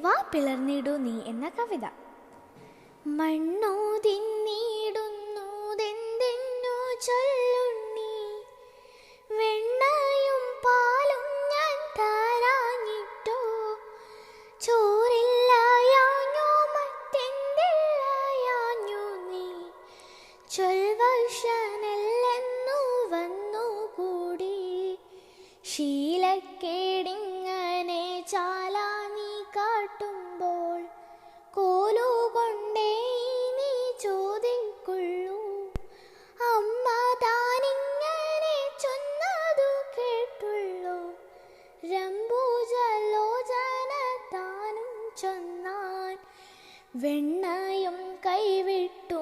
വാ പിളർന്നിടൂ നീ എന്ന കവിത. മണ്ണു തിന്നിടുന്നതെന്തെന്നു ചൊല്ലുണ്ണി, വെണ്ണയും പാലും ഞാൻ തരാഞ്ഞിട്ടോ, ചോറില്ലയാഞ്ഞു മറ്റെന്തില്ലയാഞ്ഞു നീ, ചൊൽവർഷനെല്ലെന്നു വന്നുകൂടി. ശീലക്കേടിങ്ങനെ ചാലാ നീ കാട്ടുമ്പോൾ, കോലുകൊണ്ടേ നീ ചോദിക്കുള്ളൂ. അമ്മ താനിങ്ങനെ ചൊന്നതു കേട്ടുള്ളൂ, രംബുജലോചന താനും ചൊന്നാൻ. വെണ്ണയും കൈവിട്ടു